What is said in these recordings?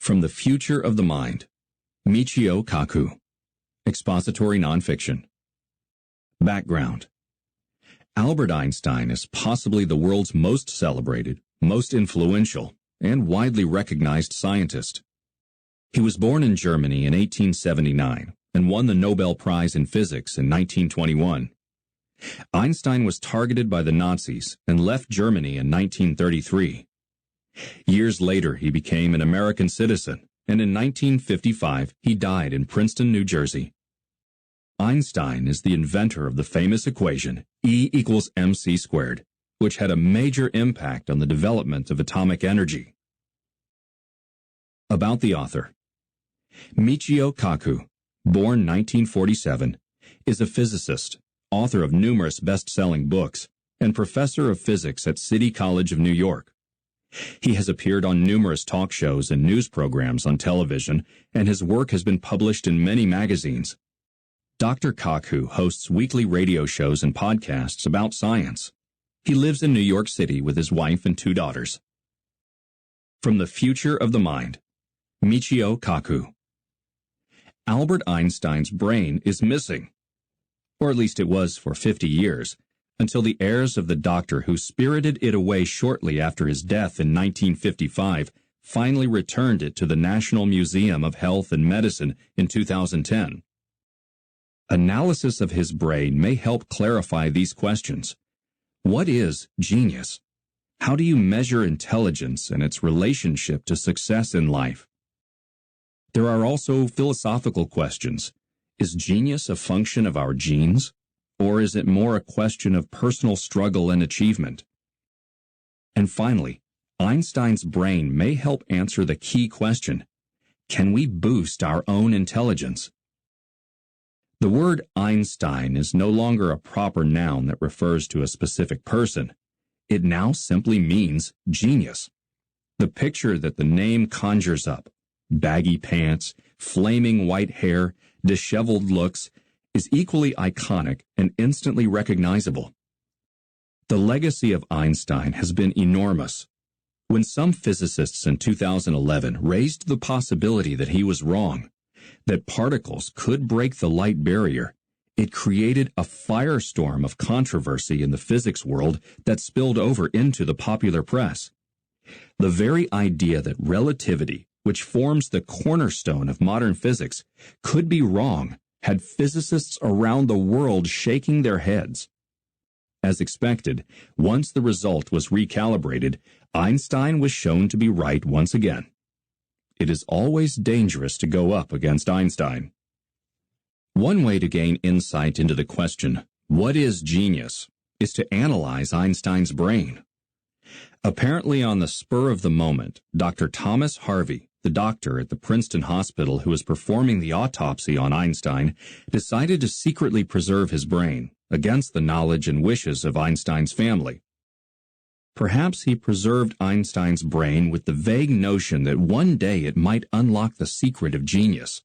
From the Future of the Mind, Michio Kaku. Expository Nonfiction. Background. Albert Einstein is possibly the world's most celebrated, most influential, and widely recognized scientist. He was born in Germany in 1879 and won the Nobel Prize in Physics in 1921. Einstein was targeted by the Nazis and left Germany in 1933. Years later, he became an American citizen, and in 1955, he died in Princeton, New Jersey. Einstein is the inventor of the famous equation E equals mc squared, which had a major impact on the development of atomic energy. About the author. Michio Kaku, born 1947, is a physicist, author of numerous best-selling books, and professor of physics at City College of New York. He has appeared on numerous talk shows and news programs on television, and his work has been published in many magazines. Dr. Kaku hosts weekly radio shows and podcasts about science. He lives in New York City with his wife and 2 daughters. From the Future of the Mind, Michio Kaku. Albert Einstein's brain is missing, or at least it was for 50 years, until the heirs of the doctor who spirited it away shortly after his death in 1955 finally returned it to the National Museum of Health and Medicine in 2010. Analysis of his brain may help clarify these questions. What is genius? How do you measure intelligence and its relationship to success in life? There are also philosophical questions. Is genius a function of our genes, or is it more a question of personal struggle and achievement? And finally, Einstein's brain may help answer the key question: can we boost our own intelligence? The word Einstein is no longer a proper noun that refers to a specific person. It now simply means genius. The picture that the name conjures up, baggy pants, flaming white hair, disheveled looks, is equally iconic and instantly recognizable. The legacy of Einstein has been enormous. When some physicists in 2011 raised the possibility that he was wrong, that particles could break the light barrier, it created a firestorm of controversy in the physics world that spilled over into the popular press. The very idea that relativity, which forms the cornerstone of modern physics, could be wrong had physicists around the world shaking their heads. As expected, once the result was recalibrated, Einstein was shown to be right once again. It is always dangerous to go up against Einstein. One way to gain insight into the question, what is genius, is to analyze Einstein's brain. Apparently on the spur of the moment, Dr. Thomas Harvey, the doctor at the Princeton Hospital who was performing the autopsy on Einstein, decided to secretly preserve his brain, against the knowledge and wishes of Einstein's family. Perhaps he preserved Einstein's brain with the vague notion that one day it might unlock the secret of genius.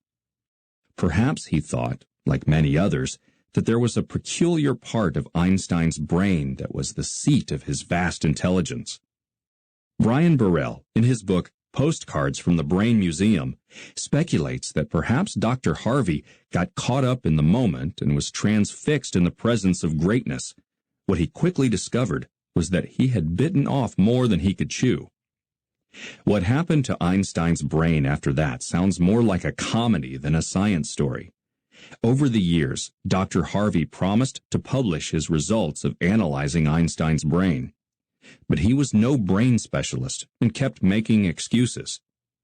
Perhaps he thought, like many others, that there was a peculiar part of Einstein's brain that was the seat of his vast intelligence. Brian Burrell, in his book Postcards from the Brain Museum, speculates that perhaps Dr. Harvey got caught up in the moment and was transfixed in the presence of greatness. What he quickly discovered was that he had bitten off more than he could chew. What happened to Einstein's brain after that sounds more like a comedy than a science story. Over the years, Dr. Harvey promised to publish his results of analyzing Einstein's brain. But he was no brain specialist and kept making excuses.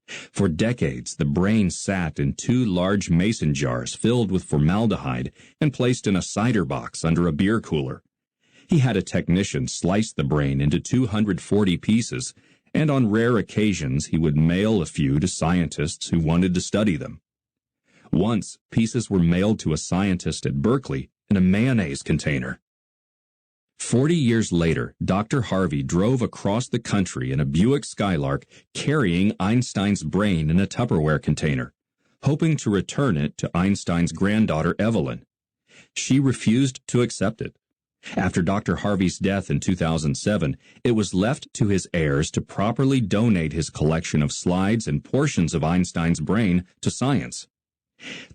For decades, the brain sat in 2 large mason jars filled with formaldehyde and placed in a cider box under a beer cooler. He had a technician slice the brain into 240 pieces, and on rare occasions he would mail a few to scientists who wanted to study them. Once, pieces were mailed to a scientist at Berkeley in a mayonnaise container. 40 years later, Dr. Harvey drove across the country in a Buick Skylark carrying Einstein's brain in a Tupperware container, hoping to return it to Einstein's granddaughter Evelyn. She refused to accept it. After Dr. Harvey's death in 2007, it was left to his heirs to properly donate his collection of slides and portions of Einstein's brain to science.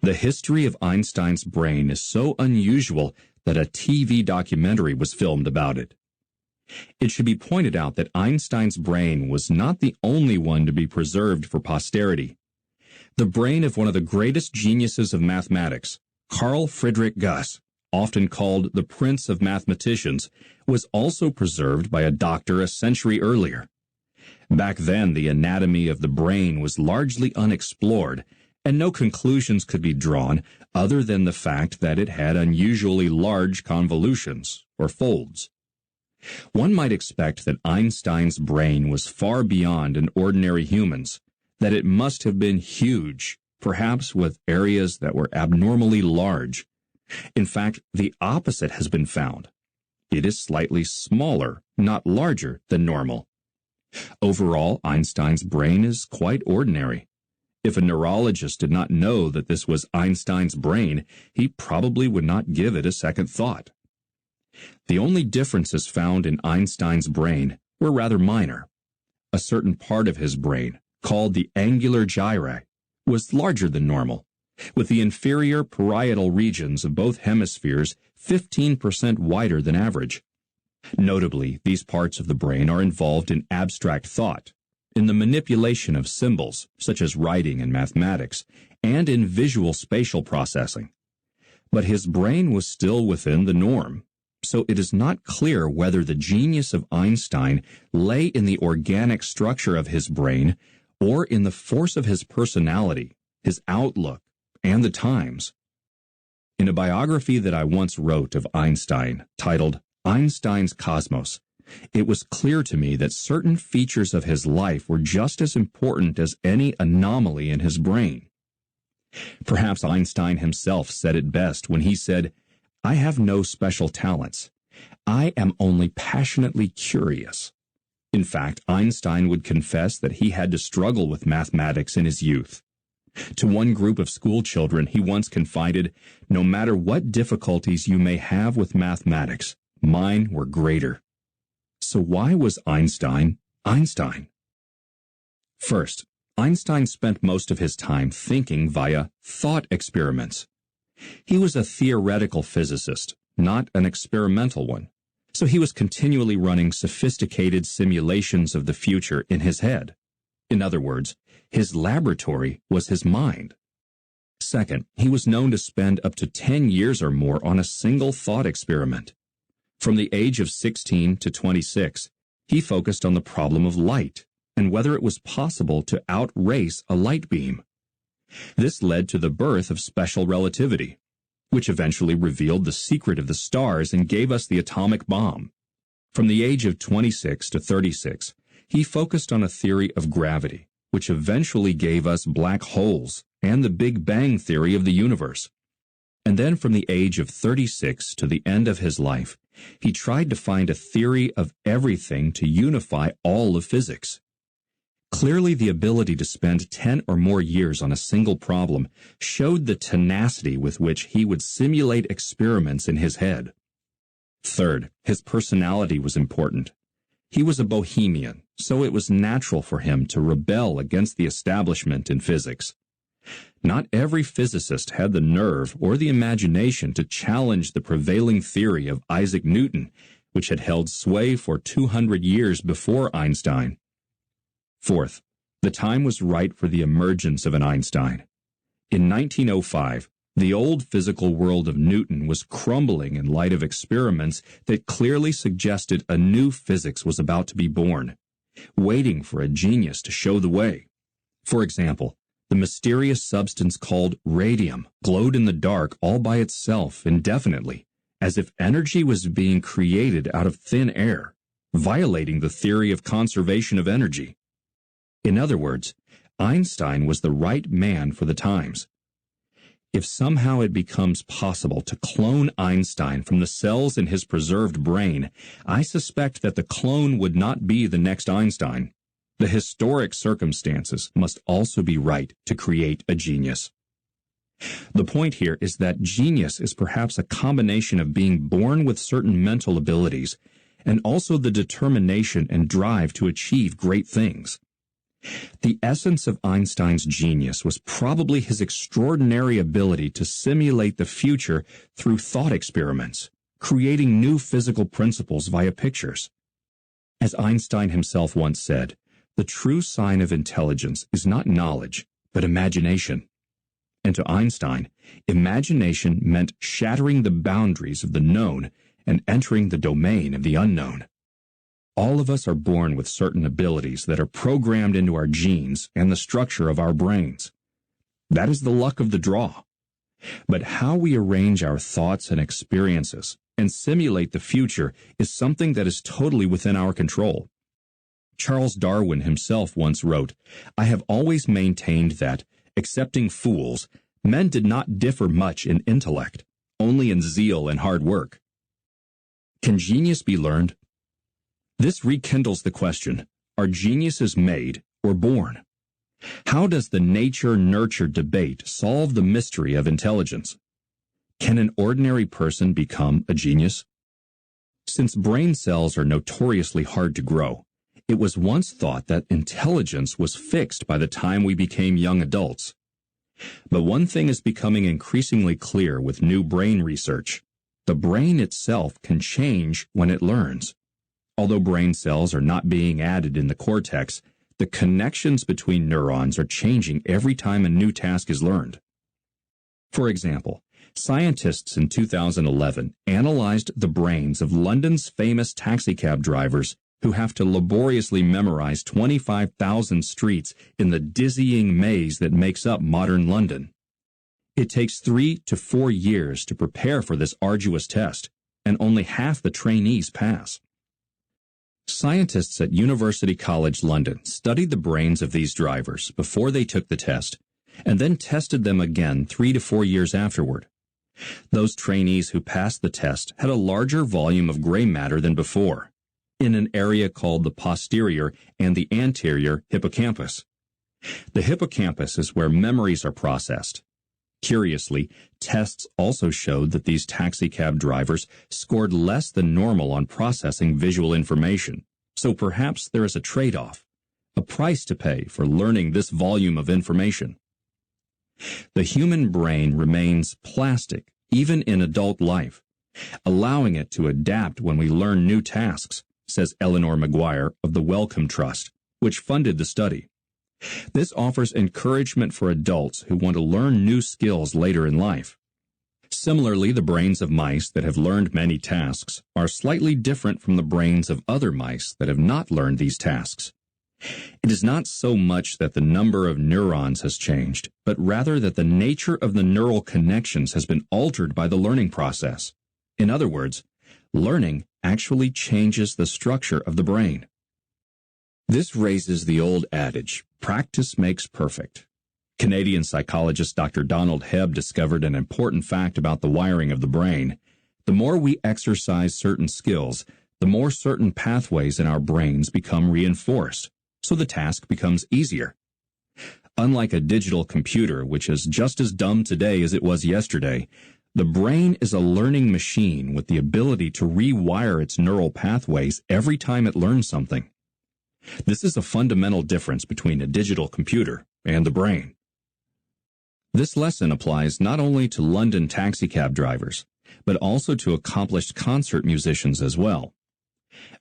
The history of Einstein's brain is so unusual that a TV documentary was filmed about it. It should be pointed out that Einstein's brain was not the only one to be preserved for posterity. The brain of one of the greatest geniuses of mathematics, Carl Friedrich Gauss, often called the Prince of Mathematicians, was also preserved by a doctor a century earlier. Back then, the anatomy of the brain was largely unexplored, and no conclusions could be drawn other than the fact that it had unusually large convolutions, or folds. One might expect that Einstein's brain was far beyond an ordinary human's, that it must have been huge, perhaps with areas that were abnormally large. In fact, the opposite has been found. It is slightly smaller, not larger, than normal. Overall, Einstein's brain is quite ordinary. If a neurologist did not know that this was Einstein's brain, he probably would not give it a second thought. The only differences found in Einstein's brain were rather minor. A certain part of his brain, called the angular gyri, was larger than normal, with the inferior parietal regions of both hemispheres 15% wider than average. Notably, these parts of the brain are involved in abstract thought, in the manipulation of symbols, such as writing and mathematics, and in visual spatial processing. But his brain was still within the norm, so it is not clear whether the genius of Einstein lay in the organic structure of his brain or in the force of his personality, his outlook, and the times. In a biography that I once wrote of Einstein, titled Einstein's Cosmos, it was clear to me that certain features of his life were just as important as any anomaly in his brain. Perhaps Einstein himself said it best when he said, "I have no special talents. I am only passionately curious." In fact, Einstein would confess that he had to struggle with mathematics in his youth. To one group of school children, he once confided, "No matter what difficulties you may have with mathematics, mine were greater." So why was Einstein Einstein? First, Einstein spent most of his time thinking via thought experiments. He was a theoretical physicist, not an experimental one, so he was continually running sophisticated simulations of the future in his head. In other words, his laboratory was his mind. Second, he was known to spend up to 10 years or more on a single thought experiment. From the age of 16 to 26, he focused on the problem of light and whether it was possible to outrace a light beam. This led to the birth of special relativity, which eventually revealed the secret of the stars and gave us the atomic bomb. From the age of 26 to 36, he focused on a theory of gravity, which eventually gave us black holes and the Big Bang theory of the universe. And then from the age of 36 to the end of his life, he tried to find a theory of everything to unify all of physics. Clearly, the ability to spend 10 or more years on a single problem showed the tenacity with which he would simulate experiments in his head. Third, his personality was important. He was a bohemian, so it was natural for him to rebel against the establishment in physics. Not every physicist had the nerve or the imagination to challenge the prevailing theory of Isaac Newton, which had held sway for 200 years before Einstein. Fourth, the time was right for the emergence of an Einstein. In 1905, the old physical world of Newton was crumbling in light of experiments that clearly suggested a new physics was about to be born, waiting for a genius to show the way. For example, the mysterious substance called radium glowed in the dark all by itself indefinitely, as if energy was being created out of thin air, violating the theory of conservation of energy. In other words, Einstein was the right man for the times. If somehow it becomes possible to clone Einstein from the cells in his preserved brain, I suspect that the clone would not be the next Einstein. The historic circumstances must also be right to create a genius. The point here is that genius is perhaps a combination of being born with certain mental abilities and also the determination and drive to achieve great things. The essence of Einstein's genius was probably his extraordinary ability to simulate the future through thought experiments, creating new physical principles via pictures. As Einstein himself once said, the true sign of intelligence is not knowledge, but imagination. And to Einstein, imagination meant shattering the boundaries of the known and entering the domain of the unknown. All of us are born with certain abilities that are programmed into our genes and the structure of our brains. That is the luck of the draw. But how we arrange our thoughts and experiences and simulate the future is something that is totally within our control. Charles Darwin himself once wrote, "I have always maintained that, excepting fools, men did not differ much in intellect, only in zeal and hard work." Can genius be learned? This rekindles the question, are geniuses made or born? How does the nature-nurture debate solve the mystery of intelligence? Can an ordinary person become a genius? Since brain cells are notoriously hard to grow, it was once thought that intelligence was fixed by the time we became young adults. But one thing is becoming increasingly clear with new brain research. The brain itself can change when it learns. Although brain cells are not being added in the cortex, the connections between neurons are changing every time a new task is learned. For example, scientists in 2011 analyzed the brains of London's famous taxicab drivers who have to laboriously memorize 25,000 streets in the dizzying maze that makes up modern London. It takes 3 to 4 years to prepare for this arduous test, and only half the trainees pass. Scientists at University College London studied the brains of these drivers before they took the test, and then tested them again 3 to 4 years afterward. Those trainees who passed the test had a larger volume of gray matter than before, in an area called the posterior and the anterior hippocampus. The hippocampus is where memories are processed. Curiously, tests also showed that these taxicab drivers scored less than normal on processing visual information, so perhaps there is a trade-off, a price to pay for learning this volume of information. The human brain remains plastic even in adult life, allowing it to adapt when we learn new tasks, says Eleanor McGuire of the Wellcome Trust, which funded the study. This offers encouragement for adults who want to learn new skills later in life. Similarly, the brains of mice that have learned many tasks are slightly different from the brains of other mice that have not learned these tasks. It is not so much that the number of neurons has changed, but rather that the nature of the neural connections has been altered by the learning process. In other words, learning actually changes the structure of the brain. This raises the old adage, practice makes perfect. Canadian psychologist Dr. Donald Hebb discovered an important fact about the wiring of the brain. The more we exercise certain skills, the more certain pathways in our brains become reinforced, so the task becomes easier. Unlike a digital computer, which is just as dumb today as it was yesterday, the brain is a learning machine with the ability to rewire its neural pathways every time it learns something. This is a fundamental difference between a digital computer and the brain. This lesson applies not only to London taxicab drivers, but also to accomplished concert musicians as well.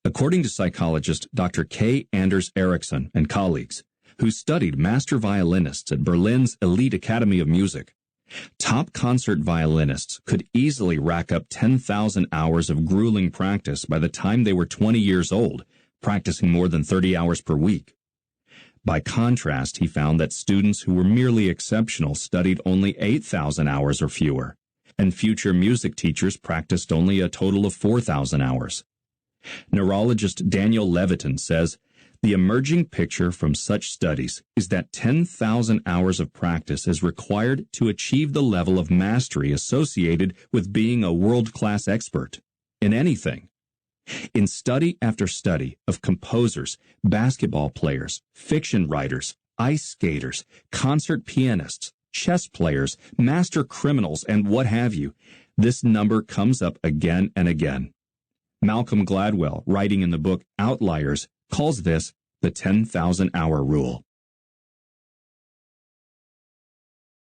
According to psychologist Dr. K. Anders Ericsson and colleagues, who studied master violinists at Berlin's Elite Academy of Music, top concert violinists could easily rack up 10,000 hours of grueling practice by the time they were 20 years old, practicing more than 30 hours per week. By contrast, he found that students who were merely exceptional studied only 8,000 hours or fewer, and future music teachers practiced only a total of 4,000 hours. Neurologist Daniel Levitin says, the emerging picture from such studies is that 10,000 hours of practice is required to achieve the level of mastery associated with being a world-class expert in anything. In study after study of composers, basketball players, fiction writers, ice skaters, concert pianists, chess players, master criminals, and what have you. This number comes up again and again. Malcolm Gladwell, writing in the book Outliers, calls this the 10,000-hour rule.